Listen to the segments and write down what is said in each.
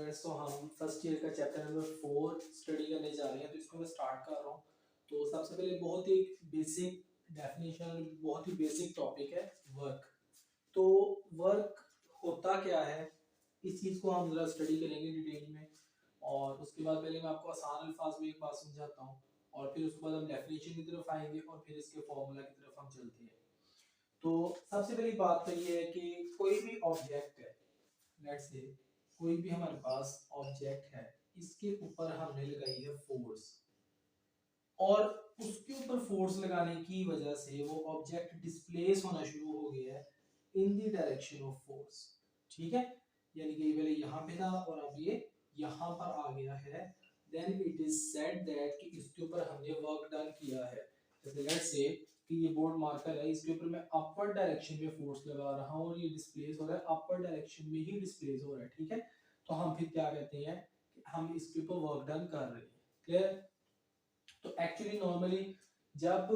Students, तो हम first year का चैप्टर नंबर 4 स्टडी करने जा रहे हैं। तो इसको मैं स्टार्ट कर रहा हूँ। तो सबसे पहले बहुत ही बेसिक डेफिनेशन, बहुत ही बेसिक टॉपिक है वर्क। तो वर्क होता क्या है, इस चीज़ को हम जरा स्टडी करेंगे डिटेल में। और उसके बाद पहले मैं आपको आसान अल्फाज में एक बात समझाता हूँ, और फिर उसके बाद हम डेफिनेशन की तरफ आएंगे और फिर इसके फॉर्मूला की तरफ हम चलते हैं। तो सबसे पहली बात तो ये है कि कोई भी ऑब्जेक्ट है, लेट्स से कोई भी हमारे पास ऑब्जेक्ट है, इसके ऊपर हमने लगाई है फोर्स, और उसके ऊपर फोर्स लगाने की वजह से वो ऑब्जेक्ट डिस्प्लेस होना शुरू हो गया है इन द डायरेक्शन ऑफ फोर्स। ठीक है, यानी कि पहले यहाँ पे था और अब ये यहाँ पर आ गया है। Then it is said that कि इसके ऊपर हमने वर्क डन किया है। जैसे लेट्स से कि ये बोर्ड मार्कर है, इसके ऊपर मैं अपवर्ड डायरेक्शन में फोर्स लगा रहा हूँ और ये डिस्प्लेस हो रहा है अपवर्ड डायरेक्शन में ही डिस्प्लेस हो रहा है। ठीक है, तो हम फिर क्या कहते हैं कि हम इसके ऊपर वर्क डन कर रहे हैं। क्लियर? तो एक्चुअली नॉर्मली जब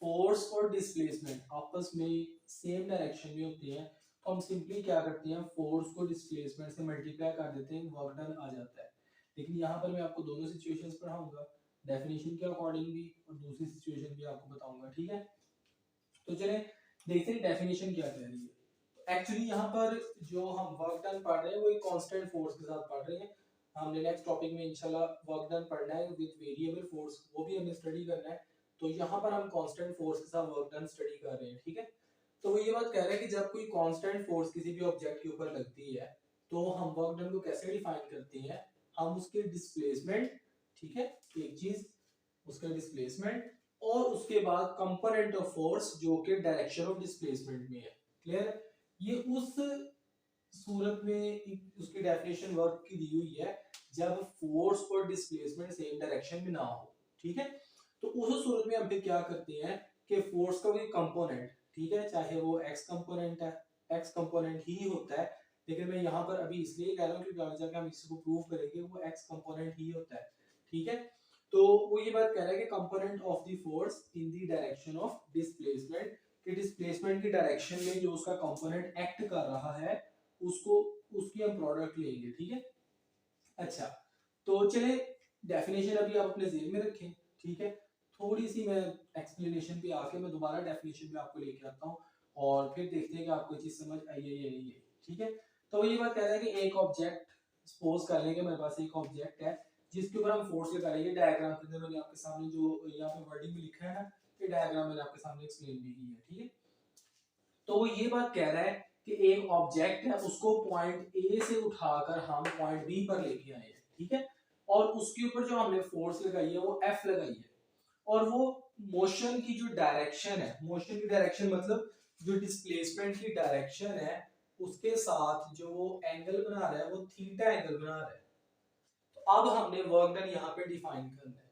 फोर्स और डिस्प्लेसमेंट आपस में सेम डायरेक्शन में होते हैं तो हम सिंपली क्या करते हैं, फोर्स को डिस्प्लेसमेंट से मल्टीप्लाई कर देते हैं, वर्क डन आ जाता है। लेकिन यहाँ पर मैं आपको दोनों सिचुएशंस पढ़ाऊंगा, डेफिनेशन के अकॉर्डिंग भी और दूसरी सिचुएशन भी आपको बताऊंगा। ठीक है, तो चले देखते हैं डेफिनेशन क्या कह रही है। तो एक्चुअली यहाँ पर जो हम वर्क डन पढ़ रहे हैं वो एक कांस्टेंट फोर्स के साथ पढ़ रहे हैं। हमने नेक्स्ट टॉपिक में इंशाल्लाह वर्क डन पढ़ना है विद वेरिएबल फोर्स, वो भी हमें स्टडी करना है। तो यहाँ पर हम कांस्टेंट फोर्स के साथ वर्क डन स्टडी कर रहे हैं। ठीक है, तो वो ये बात कह रहा है कि जब कोई कांस्टेंट फोर्स किसी भी ऑब्जेक्ट के ऊपर लगती है तो हम वर्क डन को कैसे डिफाइन करते हैं, हम उसके डिस्प्लेसमेंट, ठीक है, एक चीज उसका डिस्प्लेसमेंट और उसके बाद कंपोनेंट ऑफ फोर्स जो कि डायरेक्शन ऑफ डिस्प्लेसमेंट में है। क्लियर? ये उस सूरत में उसकी डेफिनेशन वर्क की दी हुई है जब फोर्स और डिस्प्लेसमेंट सेम डायरेक्शन में ना हो। ठीक है, तो उस सूरत में हम फिर क्या करते हैं कि फोर्स का कोई कंपोनेंट, ठीक है, चाहे वो एक्स कंपोनेंट है, एक्स कंपोनेंट ही होता है, लेकिन मैं यहाँ पर अभी इसलिए कह रहा हूँ क्योंकि आगे जाके हम इसको प्रूव करेंगे वो एक्स कंपोनेंट ही होता है। ठीक है, तो वो ये बात कह रहा है कि component of the force in the direction of displacement, कि डिस्प्लेसमेंट की डायरेक्शन में जो उसका कंपोनेंट एक्ट कर रहा है उसको, उसकी हम प्रोडक्ट लेंगे। ठीक है, अच्छा, तो चले डेफिनेशन अभी आप अपने जेब में रखें। ठीक है, थोड़ी सी मैं एक्सप्लेनेशन पे आके मैं दोबारा डेफिनेशन पे आपको लेके आता हूँ और फिर देखते हैं कि आपको चीज समझ आई है या नहीं है। ठीक है, तो ये बात कह रहा है कि एक ऑब्जेक्ट, सपोज कर लेंगे मेरे पास एक ऑब्जेक्ट है जिसके ऊपर हम फोर्स लगा लेंगे। डायग्राम के अंदर मैंने आपके सामने जो यहाँ पे वर्डिंग में लिखा है ना, ये डायग्राम मैंने आपके सामने एक्सप्लेन भी की है। ठीक है, तो वो ये बात कह रहा है कि एक ऑब्जेक्ट है उसको पॉइंट ए से उठाकर हम पॉइंट बी पर लेके आए हैं। ठीक है, और उसके ऊपर जो हमने फोर्स लगाई है वो एफ लगाई है, और वो मोशन की जो डायरेक्शन है, मोशन की डायरेक्शन मतलब जो डिस्प्लेसमेंट की डायरेक्शन है उसके साथ जो वो एंगल बना रहा है वो थीटा एंगल बना रहा है। तो अब हमने वर्क डन यहाँ पे डिफाइन करना है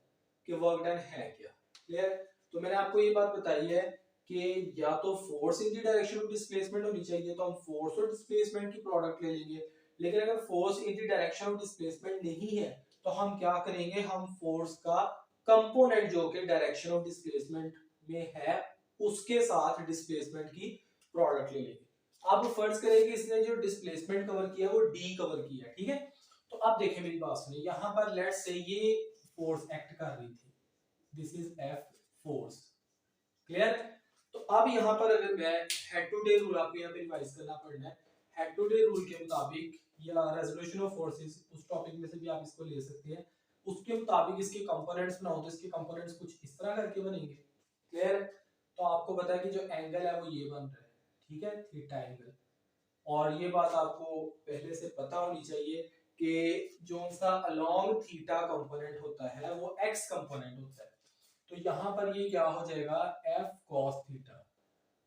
कि वर्क डन है क्या। क्लियर? तो मैंने आपको ये बात बताई है कि या तो force in the direction of displacement होनी चाहिए तो हम फोर्स और डिस्प्लेसमेंट की प्रोडक्ट ले लेंगे, लेकिन अगर force in the direction of displacement नहीं है तो हम क्या करेंगे, हम फोर्स का कंपोनेंट जो कि डायरेक्शन ऑफ डिस्प्लेसमेंट में है उसके साथ डिस्प्लेसमेंट की प्रोडक्ट ले लेंगे। अब फर्ज करें कि इसने जो डिस्प्लेसमेंट कवर किया वो डी कवर किया। ठीक है, तो अब देखें मेरी बात सुनिए, यहाँ पर लेट्स से ये फोर्स एक्ट कर रही थी, this is F force. Clear? तो अब यहाँ पर अगर मैं हेड टू डे रूल, आपको यहाँ पे रिवाइज करना पड़ना है, हेड टू डे रूल के मुताबिक या रेजोल्यूशन ऑफ फोर्सेस, उस टॉपिक में से भी आप इसको ले सकते हैं, उसके मुताबिक इसके कंपोनेंट्स बनाओ तो इसके कंपोनेंट्स कुछ इस तरह करके बनेंगे। क्लियर? तो आपको पता है कि जो एंगल है वो ये बन रहा है, ठीक है, थीटा एंगल। और ये बात आपको पहले से पता होनी चाहिए कि जो सा अलोंग थीटा कंपोनेंट होता है वो एक्स कंपोनेंट होता है। तो यहाँ पर ये क्या हो जाएगा, एफ कॉस थीटा,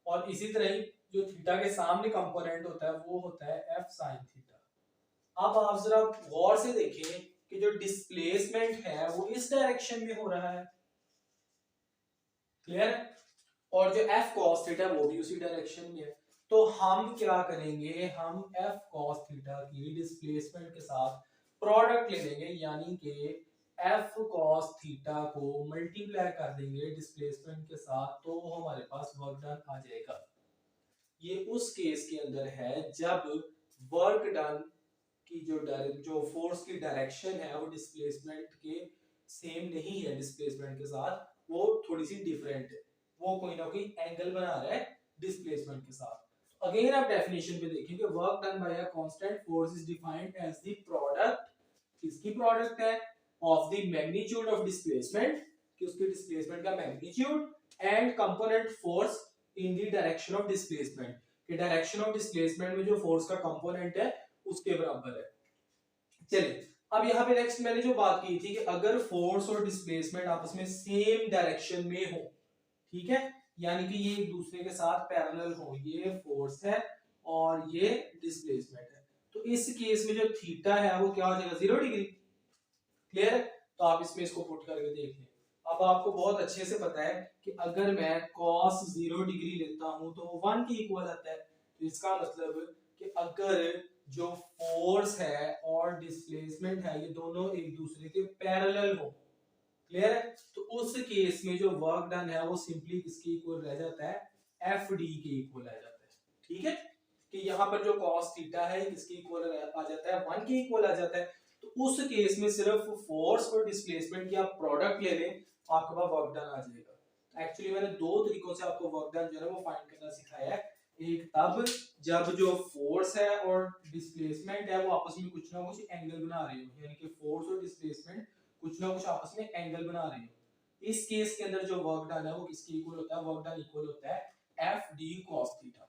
और इसी तरह ही जो थीटा के सामने कंपोनेंट होता है वो होता है एफ साइन थीटा। अब आप जरा गौर से देखें कि जो डिस्प्लेसमेंट है वो इस डायरेक्शन में हो रहा है। क्लियर? और जो एफ कॉस थीटा वो भी उसी डायरेक्शन में है। तो हम क्या करेंगे, हम एफ कॉस थीटा की डिस्प्लेसमेंट के साथ प्रोडक्ट ले लेंगे, यानी कि एफ कॉस थीटा को मल्टीप्लाई कर देंगे डिस्प्लेसमेंट के साथ, तो हमारे पास वर्क डन आ जाएगा। ये उस केस के अंदर है जब वर्क डन कि जो फोर्स की डायरेक्शन है वो डिस्प्लेसमेंट के सेम नहीं है, डिस्प्लेसमेंट के साथ वो थोड़ी सी डिफरेंट है, वो कोई ना कोई एंगल बना रहा है डिस्प्लेसमेंट के साथ। अगेन आप डेफिनेशन पे देखेंगे, work done by a constant force is defined as the product, किसकी प्रोडक्ट है, of the magnitude of displacement, कि उसके डिस्प्लेसमेंट का magnitude, and component force in the direction of displacement, कि डायरेक्शन ऑफ डिस्प्लेसमेंट में जो फोर्स का component है उसके बराबर है। चलिए अब यहाँ पे नेक्स्ट मैंने जो बात की थी कि अगर फोर्स और डिस्प्लेसमेंट आपस में सेम डायरेक्शन में हो, ठीक है, यानी कि ये एक दूसरे के साथ पैरेलल हो, ये फोर्स है और ये डिस्प्लेसमेंट है, तो इस केस में जो थीटा है वो क्या हो जाएगा, 0 डिग्री। क्लियर है? तो आप इसमें इसको पुट करके देख लें। अब आपको बहुत अच्छे से पता है कि अगर मैं cos 0 डिग्री लेता हूं तो वो 1 के इक्वल आता है, तो इसका मतलब कि अगर जो फोर्स है और डिस्प्लेसमेंट है ये दोनों एक दूसरे के पैरेलल हो, क्लियर है, तो उस केस में जो वर्क डन है वो सिंपली किसके इक्वल रह जाता है, एफ डी के इक्वल आ जाता है। ठीक है, कि यहाँ पर जो cos थीटा है किसके इक्वल आ जाता है, 1 के इक्वल आ जाता है। तो उस केस में सिर्फ फोर्स और डिस्प्लेसमेंट की आप प्रोडक्ट ले लें, आपके पास वर्क डन आ जाएगा। एक्चुअली मैंने दो तरीकों से आपको वर्क डन जो है वो फाइंड करना सिखाया है, एक तब जब जो फोर्स है और डिस्प्लेसमेंट है वो आपस में कुछ ना कुछ एंगल बना रहे हो, यानी कि फोर्स और डिस्प्लेसमेंट कुछ ना कुछ आपस में एंगल बना रहे हो। इस केस के अंदर जो वर्क डन है वो किसके इक्वल होता है, वर्क डन इक्वल होता है एफ डी कॉस थीटा।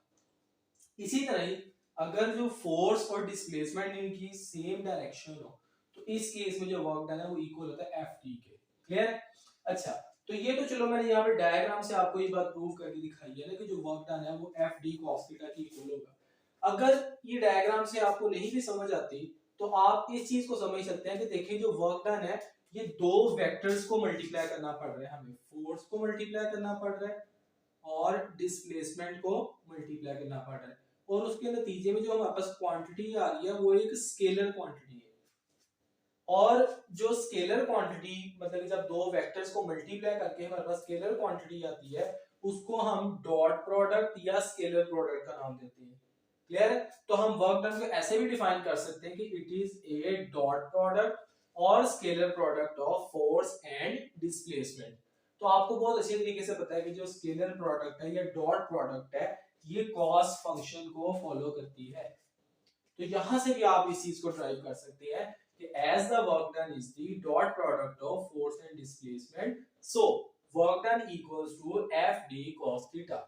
इसी तरह ही अगर जो फोर्स और डिस्प्लेसमेंट इनकी सेम डायरेक्शन हो तो इस केस में जो वर्क डन है वो इक्वल होता है एफ डी के। क्लियर? अच्छा, तो ये तो चलो मैंने यहाँ पे डायग्राम से आपको ये बात प्रूव करके दिखाई है ना कि जो वर्क डन है वो एफ डी कॉस थीटा के इक्वल होगा। अगर ये डायग्राम से आपको नहीं भी समझ आती तो आप इस चीज को समझ सकते हैं कि देखिए जो वर्क डन है ये दो वेक्टर्स को मल्टीप्लाई करना पड़ रहा है, हमें फोर्स को मल्टीप्लाई करना पड़ रहा है और डिस्प्लेसमेंट को मल्टीप्लाई करना पड़ रहा है, और उसके नतीजे में जो हमारे पास क्वांटिटी आ रही है वो एक स्केलर क्वांटिटी है। और जो स्केलर क्वांटिटी मतलब कि जब दो वेक्टर्स को मल्टीप्लाई करके हमारे पास स्केलर क्वांटिटी आती है उसको हम डॉट प्रोडक्ट या स्केलर प्रोडक्ट का नाम देते हैं। क्लियर है? तो हम वर्क डन को ऐसे भी डिफाइन कर सकते हैं कि it is a dot product और scalar product of force and displacement. तो आपको बहुत अच्छे तरीके से पता है कि जो स्केलर प्रोडक्ट है या डॉट प्रोडक्ट है ये कॉस फंक्शन को फॉलो करती है। तो यहां से भी आप इस चीज को ड्राइव कर सकते हैं कि as the work done is the dot product of force and displacement, so work done equals to f d cos theta,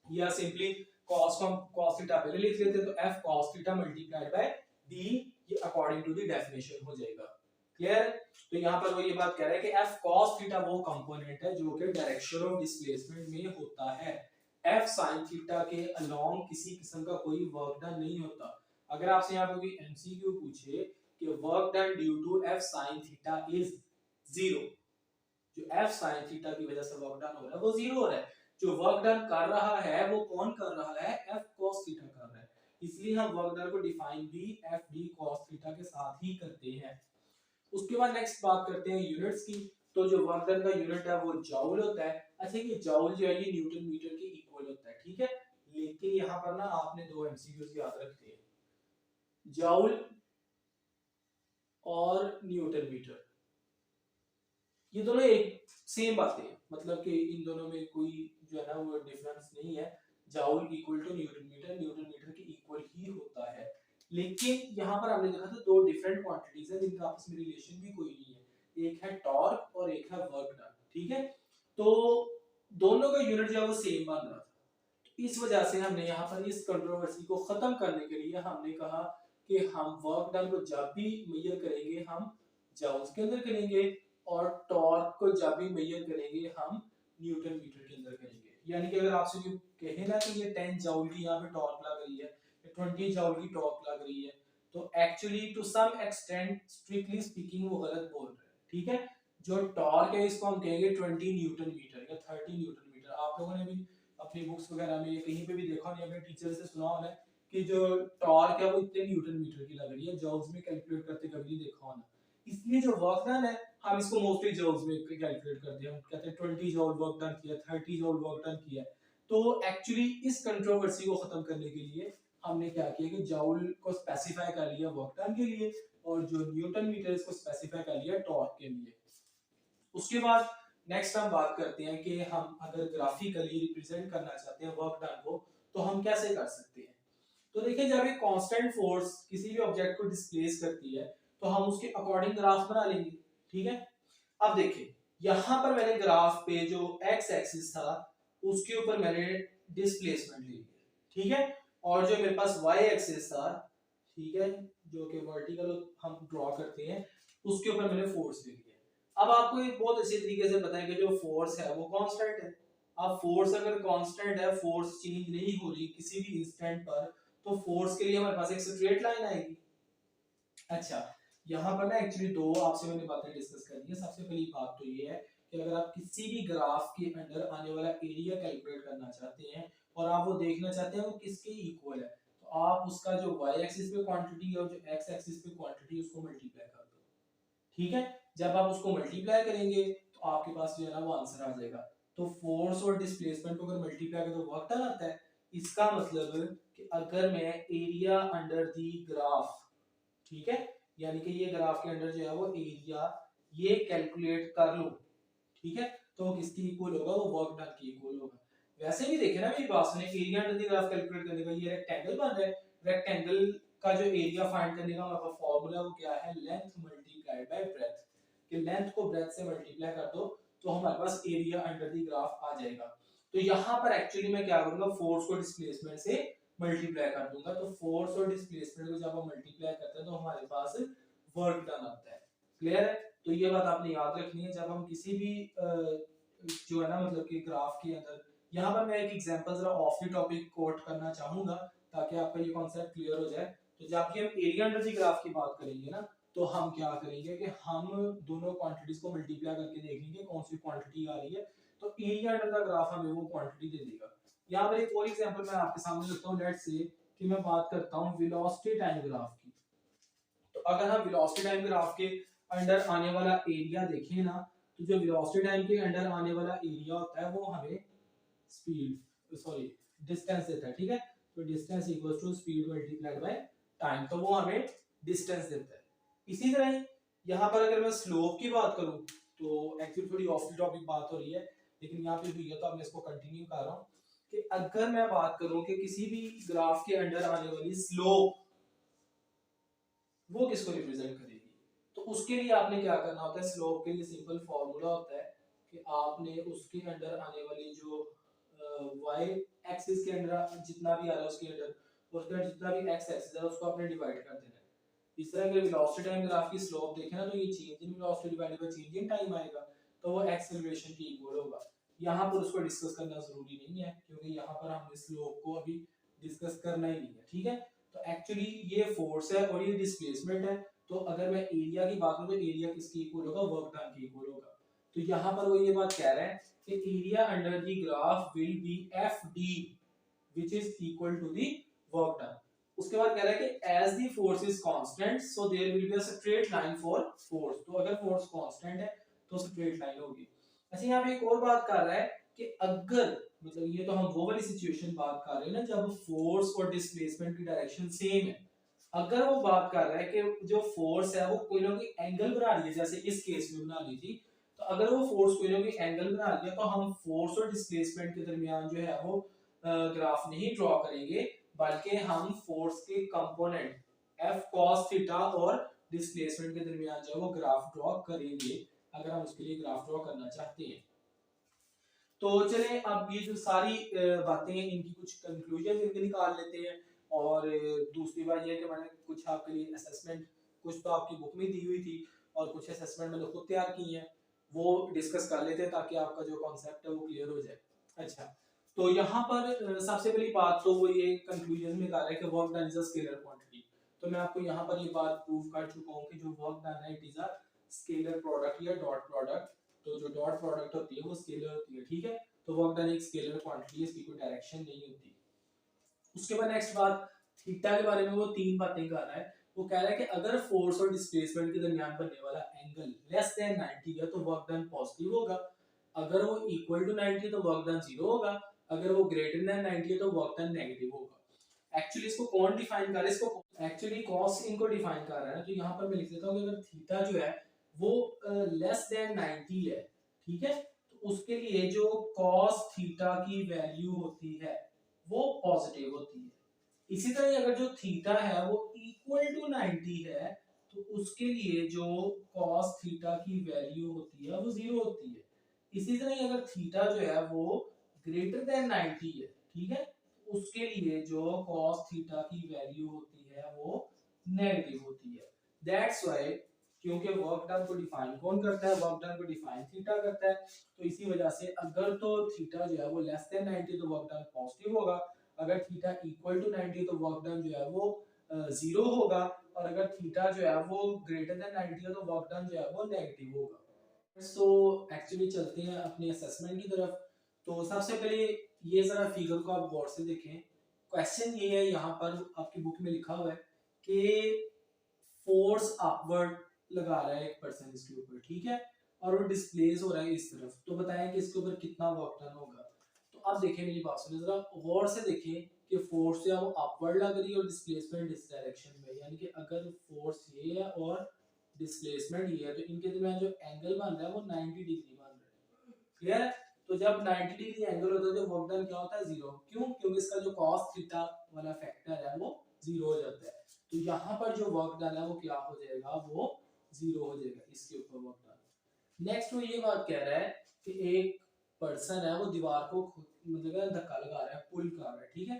या सिंपली cos को cos theta पहले लिख लेते हैं तो f cos theta multiplied by d, ये according to the definition हो जाएगा। क्लियर? तो यहाँ पर वो ये बात कह रहा है कि f cos theta वो कंपोनेंट है जो कि डायरेक्शन ऑफ डिस्प्लेसमेंट में होता है, f sin theta के अलोंग किसी किस्म का कोई वर्क डन नहीं होता। अगर आपसे यहाँ पे कोई एमसीक्यू पूछे कि work done due to f sin theta is 0, जो f sin थीटा की वजह से वर्क डन हो रहा है वो 0 हो रहा है, जो वर्क डन कर रहा है वो कौन कर रहा है, f cos थीटा कर रहा है, इसलिए हम वर्क डन को डिफाइन भी f d cos थीटा के साथ ही करते हैं। उसके बाद नेक्स्ट बात करते हैं यूनिट्स की। तो जो वर्क डन का यूनिट है वो जूल होता है। अच्छा, ये जूल जो है ये न्यूटन मीटर के इक्वल होता है, ठीक है, लेकिन यहाँ पर ना आपने दो एमसीक्यूज याद रखते हैं, जूल और न्यूटन मीटर ये दोनों एक सेम बातें हैं, मतलब कि इन दोनों में कोई जो है ना वो डिफरेंस नहीं है। Joule equal to newton metre के इक्वल ही होता है, लेकिन यहाँ पर हमने देखा था दो डिफरेंट क्वांटिटीज है जिनका आपस में रिलेशन भी कोई नहीं है, एक है टॉर्क और एक है वर्क डन। ठीक है, तो दोनों का यूनिट जो है वो सेम बन रहा था, इस वजह से हमने यहाँ पर इस कंट्रोवर्सी को खत्म करने के लिए हमने कहा कि हम वर्क डन को जब भी मेजर करेंगे हम जूल्स के अंदर करेंगे और टॉर्क को जब भी मेजर करेंगे हम न्यूटन मीटर के अंदर करेंगे। यानी कि अगर आपसे कोई कहे ना कि ये 10 जूल की यहाँ पे टॉर्क लग रही है, 20 जूल की टॉर्क लग रही है, तो actually to some extent strictly speaking वो गलत बोल रहे हैं। ठीक है, जो टॉर्क है इसको हम कहेंगे 20 न्यूटन मीटर या 30 न्यूटन मीटर। आप लोगों ने भी अपनी बुक्स वगैरह में कहीं पे भी देखा होगा, अपने टीचर से सुना होगा कि जो टॉर्क है वो इतने न्यूटन मीटर की लग रही है, जूल्स में कैलकुलेट करते कभी नहीं देखा होगा। इसलिए जो वर्क डन है हम इसको मोस्टली जूल्स में कैलकुलेट करते हैं, हम कहते हैं 20 जूल वर्क डन किया, 30 जूल वर्क डन किया। तो एक्चुअली इस कंट्रोवर्सी को खत्म करने के लिए हमने क्या किया कि जूल को स्पेसिफाई कर लिया वर्क डन के लिए और जो न्यूटन मीटर इसको स्पेसिफाई कर लिया टॉर्क के लिए। उसके बाद नेक्स्ट हम बात करते हैं कि हम अगर ग्राफिकली रिप्रेजेंट करना चाहते हैं वर्क डन को तो हम कैसे कर सकते हैं। तो देखिए जब एक कांस्टेंट फोर्स किसी भी ऑब्जेक्ट को डिस्प्लेस करती है तो हम उसके अकॉर्डिंग ग्राफ बना लेंगे, ठीक है। अब देखिए यहां पर मैंने ग्राफ पे जो एक्स एक्सिस था उसके ऊपर मैंने डिस्प्लेसमेंट ली, ठीक है, और जो मेरे पास वाई एक्सिस था, ठीक है, जो कि वर्टिकल हम ड्रॉ करते हैं उसके ऊपर मैंने फोर्स ले लिया। अब आपको एक बहुत अच्छे तरीके से पता है कि जो फोर्स है वो कांस्टेंट है। अब फोर्स अगर कांस्टेंट है, फोर्स चेंज नहीं हो रही किसी भी इंस्टेंट पर, तो फोर्स के लिए हमारे पास एक स्ट्रेट लाइन आएगी। अच्छा, यहाँ पर ना एक्चुअली दो आपसे मैंने बातें डिस्कस करनी है। सबसे पहली बात तो ये है कि अगर आप किसी भी ग्राफ के अंदर आने वाला एरिया कैलकुलेट करना चाहते हैं और आप वो देखना चाहते हैं वो किसके इक्वल है, तो आप उसका जो y एक्सिस पे क्वांटिटी और जो x एक्सिस पे क्वांटिटी उसको मल्टीप्लाई कर दो, ठीक है। जब आप उसको मल्टीप्लाई करेंगे तो आपके पास जो है ना वो आंसर आ जाएगा। तो फोर्स और डिस्प्लेसमेंट को अगर मल्टीप्लाई करें तो वर्क डन आता है। इसका मतलब कि अगर मैं एरिया अंडर दी ग्राफ, ठीक है, यानी कि ये ग्राफ के अंदर जो है वो एरिया ये कैलकुलेट कर लो, ठीक है, तो किसकी इक्वल होगा, वो वर्क डन की इक्वल होगा। वैसे भी देखे ना मेरी बात सुने, area under the graph calculate करने का ये रेक्टेंगल बन रहा है, रेक्टेंगल का जो एरिया फाइंड करने का हमारा फार्मूला वो क्या है, लेंथ मल्टीप्लाइड बाय ब्रेथ, कि लेंथ को ब्रेथ से मल्टीप्लाई कर दो तो हमारे पास एरिया अंडर द ग्राफ आ जाएगा। तो यहाँ पर एक्चुअली मैं क्या करूंगा, फोर्स को डिस्प्लेसमेंट से मल्टीप्लाई कर दूंगा। तो फोर्स और डिस्प्लेसमेंट को जब हम मल्टीप्लाई करते हैं तो हमारे पास वर्क डन आता है। क्लियर है। तो ये बात आपने याद रखनी है जब हम किसी भी जो है ना मतलब कि ग्राफ के अंदर, यहाँ पर मैं एक एग्जांपल जरा ऑफ द टॉपिक कोट करना चाहूंगा ताकि आपका ये कॉन्सेप्ट क्लियर हो जाए। तो जब भी हम एरिया अंडर द ग्राफ की बात करेंगे ना तो हम क्या करेंगे कि हम दोनों क्वांटिटीज को मल्टीप्लाई करके देखेंगे कौन सी क्वांटिटी आ रही है, तो एरिया अंडर द ग्राफ हमें वो क्वांटिटी दे देगा। यहाँ पर एक और एग्जांपल मैं आपके सामने रखता हूँ। लेट्स से कि मैं बात करता हूँ वेलोसिटी टाइम ग्राफ की। तो अगर हम वेलोसिटी टाइम ग्राफ के अंडर आने वाला एरिया देखें ना, तो जो वेलोसिटी टाइम के अंडर आने वाला एरिया होता है वो हमें स्पीड सॉरी डिस्टेंस देता है, ठीक है। तो distance equals to speed multiplied by time, तो वो हमें डिस्टेंस देता है। इसी तरह यहाँ पर अगर मैं स्लोप की बात करूं तो एक्चुअली थोड़ी ऑफ द टॉपिक बात हो रही है लेकिन यहाँ पे हुई है तो अब मैं इसको कंटिन्यू कर रहा हूँ कि अगर मैं बात करूं कि किसी भी ग्राफ के अंडर आने वाली स्लोप वो किसको रिप्रेजेंट करेगी, तो उसके लिए आपने क्या करना होता है, स्लोप के लिए सिंपल फॉर्मूला होता है कि आपने उसके अंडर आने वाली जो y एक्सिस के अंदर जितना भी आ रहा है उसके अंदर उसका जितना भी x एक्सिस है उसको आपने डिवाइड कर देना है। इस तरह के वेलोसिटी टाइम ग्राफ की स्लोप देखें ना तो ये change in velocity divided by change in time आएगा, तो वो एक्सेलरेशन की इक्वल होगा। यहाँ पर उसको डिस्कस करना जरूरी नहीं है क्योंकि यहाँ पर हमने स्लोप को अभी डिस्कस करना ही नहीं है, ठीक है। तो एक्चुअली ये फोर्स है और ये डिस्प्लेसमेंट है। तो अगर मैं एरिया की बात करूं तो एरिया किसकी इक्वल होगा, वर्क डन की इक्वल होगा। तो यहाँ पर वो ये बात कह रहा है कि area under the graph will be F D which is equal to the work done. उसके बाद कह रहा है कि as the force is constant so there will be a straight line for force. तो अगर फोर्स कांस्टेंट है तो स्ट्रेट लाइन होगी। अच्छा यहाँ पे एक और बात कर रहा है कि अगर मतलब ये तो हम वो वाली सिचुएशन बात कर रहे हैं ना जब फोर्स और डिस्प्लेसमेंट की डायरेक्शन सेम है। अगर वो बात कर रहा है कि जो फोर्स है वो कोई ना कोई एंगल बना रही है, जैसे इस केस में बना ली थी, तो अगर वो फोर्स कोई ना कोई एंगल बना लिया तो हम फोर्स और डिस्प्लेसमेंट के दरमियान जो है वो ग्राफ नहीं ड्रॉ करेंगे बल्कि हम फोर्स के कंपोनेंट एफ कॉस थीटा और डिस्प्लेसमेंट के दरमियान जो है वो ग्राफ ड्रॉ करेंगे अगर हम उसके लिए ग्राफ ड्रॉ करना चाहते हैं। तो चलें अब ये जो सारी बातें हैं इनकी कुछ कंक्लूजन इनके निकाल लेते हैं। और दूसरी बात ये है कि मैंने कुछ आपके लिए असेसमेंट कुछ तो आपकी बुक में दी हुई थी और कुछ असेसमेंट मैंने खुद तैयार की हैं, वो डिस्कस कर लेते हैं ताकि आपका जो कॉन्सेप्ट है वो क्लियर हो जाए। अच्छा, तो यहाँ पर सबसे पहली बात तो वो ये कंक्लूजन में कह रहा है कि work done is a scalar quantity. तो मैं आपको यहाँ पर ये बात प्रूव कर चुका हूँ कि जो वर्क डन है it is a scalar product या डॉट प्रोडक्ट। तो जो डॉट प्रोडक्ट होती है वो स्केलर होती है, ठीक है। तो वर्क डन एक स्केलर क्वांटिटी है, इसकी कोई डायरेक्शन नहीं होती। उसके बाद नेक्स्ट बात थीटा के बारे में वो तीन बातें कर रहा है। वो कह रहा है कि अगर फोर्स और डिस्प्लेसमेंट के दरमियान बनने वाला एंगल लेस देन 90 है तो वर्क डन पॉजिटिव होगा, अगर वो इक्वल टू 90 तो वर्क डन 0 होगा, अगर वो ग्रेटर देन 90 है तो वर्क डन नेगेटिव होगा। एक्चुअली इसको कौन डिफाइन कर रहा है, इसको एक्चुअली कॉस इनको डिफाइन कर रहा है ना, तो यहाँ पर मैं लिख देता हूँ कि अगर थीटा जो है वो लेस देन 90 है, ठीक है, तो उसके लिए जो कॉस थीटा की वैल्यू होती है वो पॉजिटिव होती है। इसी तरह अगर जो थीटा है वो इक्वल टू 90 है तो उसके लिए जो कॉस थीटा की वैल्यू होती है वो जीरो होती है। इसी तरह अगर थीटा जो है वो ग्रेटर देन 90 है, ठीक है, तो उसके लिए जो कॉस थीटा की वैल्यू होती है वो नेगेटिव होती है। दैट्स व्हाई, क्योंकि वर्क डन को डिफाइन कौन करता है, वर्क डन को डिफाइन थीटा करता है, तो इसी वजह से अगर तो थीटा जो है वो लेस देन 90 तो वर्क डन पॉजिटिव होगा, अगर थीटा इक्वल टू 90 तो वर्क डन जो है वो जीरो होगा, और अगर थीटा जो है वो ग्रेटर देन 90 है तो वर्क डन जो है वो नेगेटिव होगा। सो एक्चुअली चलते हैं अपने असेसमेंट की तरफ। तो सबसे पहले ये जरा फिगर को आप गौर से देखें। क्वेश्चन ये है, यहाँ पर आपकी बुक में लिखा हुआ है कि फोर्स अपवर्ड लगा रहा है एक पर्सन इसके ऊपर, ठीक है, और वो डिस्प्लेस हो रहा है इस तरफ, तो बताएं कि इसके ऊपर कितना वर्क डन होगा। तो अब देखिए मेरी बात सुनिए जरा गौर से देखिए कि फोर्स जो है वो अपवर्ड लग रही है और डिस्प्लेसमेंट इस डायरेक्शन में, यानी कि अगर फोर्स ये है और डिस्प्लेसमेंट ये है तो इनके दरमियान जो एंगल बन रहा है वो 90 डिग्री बन रहा है, क्लियर है। तो जब 90 डिग्री एंगल होता है तो वर्क डन क्या होता है, जीरो। क्यों? क्योंकि इसका जो cos थीटा वाला फैक्टर है वो जीरो हो जाता है, तो यहाँ पर जो वर्क डन है वो क्या हो जाएगा, वो जीरो हो जाएगा इसके ऊपर वर्क डन। नेक्स्ट वो ये बात कह रहा है कि एक पर्सन है वो दीवार को मतलब धक्का लगा रहा है, पुल कर रहा है, ठीक है,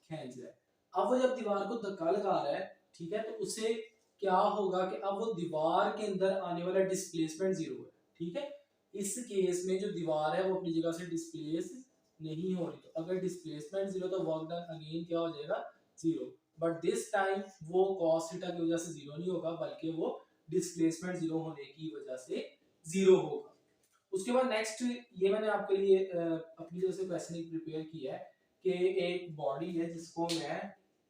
खींच रहा है। अब वो जब दीवार को धक्का लगा रहा है, ठीक है, तो उससे क्या होगा कि अब वो दीवार के अंदर आने वाला डिस्प्लेसमेंट जीरो है, ठीक है। इस केस में जो दीवार है वो अपनी जगह से डिस्प्लेस नहीं हो रही, तो अगर डिस्प्लेसमेंट जीरो तो वर्क डन अगेन क्या हो जाएगा, जीरो। बट दिस टाइम वो cos थीटा की वजह से जीरो नहीं होगा, बल्कि वो डिस्प्लेसमेंट जीरो होने की वजह से जीरो होगा। उसके बाद नेक्स्ट ये मैंने आपके लिए अपनी तरफ से क्वेश्चन प्रिपेयर किया है कि एक बॉडी है जिसको मैं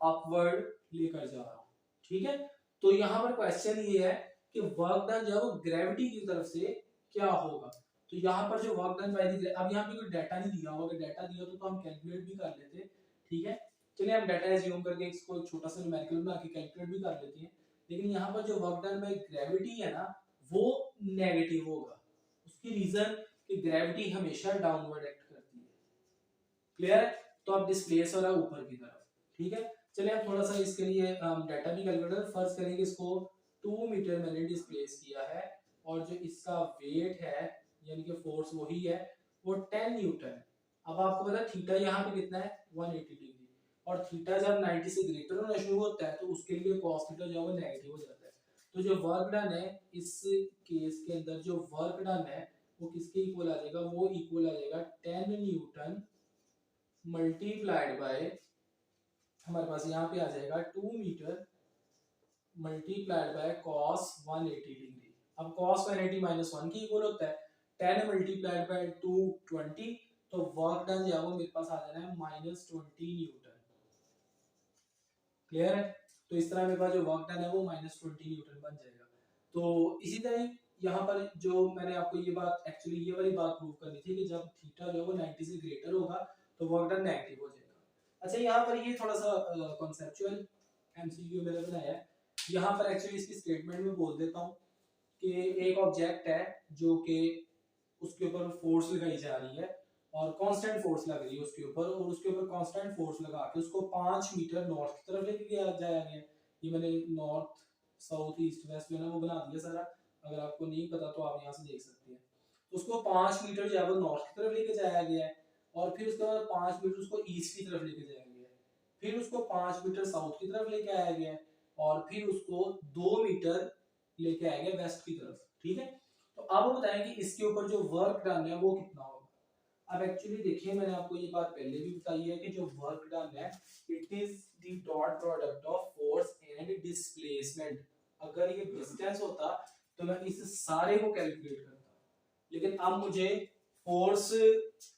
अपवर्ड लेकर जा रहा हूँ, ठीक है। तो यहाँ पर क्वेश्चन ये है कि वर्क डन जो है वो ग्रेविटी की तरफ से क्या होगा। तो यहाँ पर जो वर्क डन बाय द, अब यहाँ पे कोई डाटा नहीं दिया होगा, अगर डाटा दिया तो हम कैलकुलेट भी कर लेते, ठीक है। चलिए हम डाटा एज्यूम करके इसको छोटा सा न्यूमेरिकल बना के कैलकुलेट भी कर लेते हैं, लेकिन यहाँ पर जो वर्क डन बाय ग्रेविटी है ना वो नेगेटिव होगा। उसकी रीजन कि ग्रेविटी हमेशा डाउनवर्ड एक्ट करती है, क्लियर है। तो अब डिस्प्लेस हो रहा है ऊपर की तरफ, ठीक है। चलिए हम थोड़ा सा इसके लिए डाटा भी कैलकुलेटर फर्ज करेंगे, इसको 2 मीटर मैंने डिस्प्लेस किया है और जो इसका वेट है यानी कि फोर्स वही है वो 10 न्यूटन। अब आपको पता है थीटा यहाँ पे कितना है 180 डिग्री, और थीटा जब 90 से ग्रेटर होना शुरू होता है तो उसके लिए cos थीटा जो है वो नेगेटिव हो जाता है। तो जो वर्क डन है इस केस के अंदर जो वर्क डन है वो किसके इक्वल आ जाएगा, वो इक्वल आ जाएगा 10 न्यूटन मल्टीप्लाइड बाय, हमारे पास यहाँ पे आ जाएगा 2 metre multiplied by cos 180 degree. अब cos 180 माइनस 1 की इक्वल होता है 10 मल्टीप्लाइड बाय 220, तो वर्क डन जो है वो मेरे पास आ जाना है -20 न्यूटन, क्लियर है। तो इस तरह मेरे पास जो वर्क डन है वो -20 न्यूटन बन जाएगा। तो इसी तरह यहाँ पर जो मैंने आपको ये बात एक्चुअली ये वाली बात प्रूव करनी थी कि जब थीटा जो है वो 90 से ग्रेटर होगा तो वर्क डन नेगेटिव हो जाएगा। अच्छा यहाँ पर ये थोड़ा सा कॉन्सेप्चुअल एमसीक्यू मैंने बनाया है, यहाँ पर एक्चुअली इसकी स्टेटमेंट में बोल देता हूँ कि एक ऑब्जेक्ट है जो कि उसके ऊपर फोर्स लगाई जा रही है और कांस्टेंट फोर्स लग रही है उसके ऊपर, और उसके ऊपर कांस्टेंट फोर्स लगा के उसको 5 मीटर नॉर्थ की तरफ लेके जाया गया। ये मैंने नॉर्थ साउथ ईस्ट वेस्ट जो है ना वो बना दिया सारा, अगर आपको नहीं पता तो आप यहाँ से देख सकते हैं। तो उसको 5 मीटर जो है वो नॉर्थ की तरफ लेके जाया गया है, और फिर उसके बाद 5 मीटर उसको ईस्ट की तरफ लेके जाया गया है, फिर उसको 5 मीटर साउथ की तरफ लेके आया गया है, और फिर उसको 2 मीटर लेके आया गया वेस्ट की तरफ, ठीक है। तो अब बताएं कि इसके ऊपर जो वर्क डन है वो कितना होगा। अब एक्चुअली देखिए मैंने आपको ये बात पहले भी बताई है कि जो वर्क डन है it is the dot product of force and displacement. अगर ये डिस्टेंस होता तो मैं इस सारे को कैलकुलेट करता, लेकिन अब मुझे फोर्स,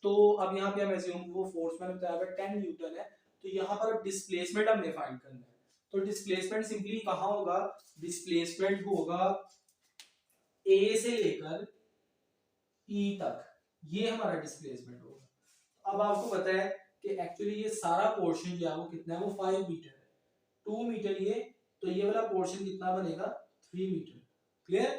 तो अब यहाँ पे हम एज्यूम वो फोर्स मैंने बताया 10 न्यूटन है, तो यहाँ पर डिस्प्लेसमेंट हमने फाइंड करना है। तो डिस्प्लेसमेंट सिंपली कहाँ होगा, डिस्प्लेसमेंट होगा ए से लेकर ई तक, ये हमारा डिस्प्लेसमेंट होगा। अब आपको पता है कि एक्चुअली ये सारा पोर्शन जो है वो कितना है, वो 5 मीटर है, 2 मीटर ये, तो ये वाला पोर्शन कितना बनेगा 3 मीटर। क्लियर?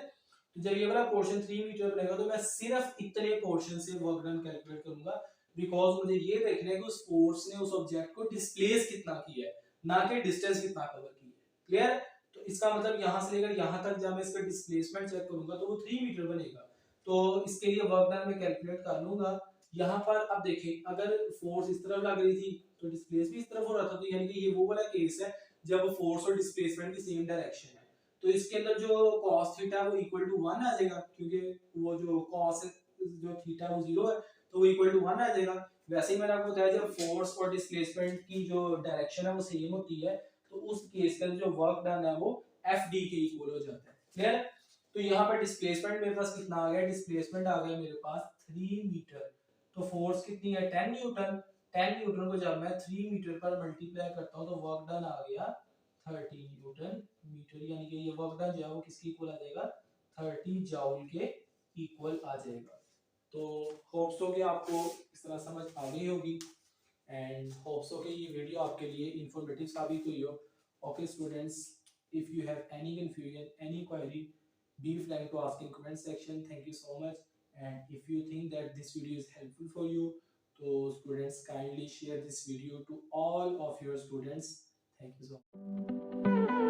तो जब ये वाला पोर्शन 3 मीटर बनेगा तो मैं सिर्फ इतने पोर्शन से वर्क डन कैलकुलेट करूंगा, बिकॉज मुझे ये देखना है कि उस फोर्स ने उस ऑब्जेक्ट को डिस्प्लेस कितना किया है, ना कि डिस्टेंस कितना कवर की है। क्लियर? तो इसका मतलब यहां से लेकर यहां तक जब मैं इसका डिस्प्लेसमेंट चेक करूंगा तो वो 3 मीटर बनेगा। तो इसके लिए वर्क डन मैं कैलकुलेट कर लूंगा। यहाँ पर अब देखें, अगर फोर्स इस तरफ लग रही थी तो डिस्प्लेस भी इस तरफ हो रहा था, तो यानी कि ये वो वाला केस है जब फोर्स और डिस्प्लेसमेंट की सेम डायरेक्शन है। तो इसके अंदर जो cos थीटा वो इक्वल टू 1 आ जाएगा, क्योंकि वो जो cos जो थीटा वो 0 है, तो वो इक्वल टू 1 आ जाएगा। वैसे ही मैंने आपको बताया जब फोर्स और डिस्प्लेसमेंट की जो डायरेक्शन है वो सेम होती है, तो उस केस के अंदर जो वर्क डन है वो एफ डी के इक्वल हो जाता है। क्लियर? तो यहाँ पर डिस्प्लेसमेंट मेरे पास कितना आ गया, डिस्प्लेसमेंट आ गया मेरे पास 3 मीटर। तो फोर्स कितनी है 10 न्यूटन। 10 न्यूटन को जब मैं 3 मीटर पर मल्टीप्लाई करता हूँ तो वर्क डन आ गया 30 न्यूटन मीटर, यानी कि ये वर्क डन जो है वो किसके इक्वल आ जाएगा 30 जूल के इक्वल आ जाएगा। तो होप सो कि आपको इस तरह समझ आ गई होगी, एंड होप सो कि ये वीडियो आपके लिए इंफॉर्मेटिव साबित हुई हो। Okay students, if you have any confusion, any query, be flag to ask in comment section. Thank you so much. And if you think that this video is helpful for you, so students kindly share this video to all of your students. Thank you so much.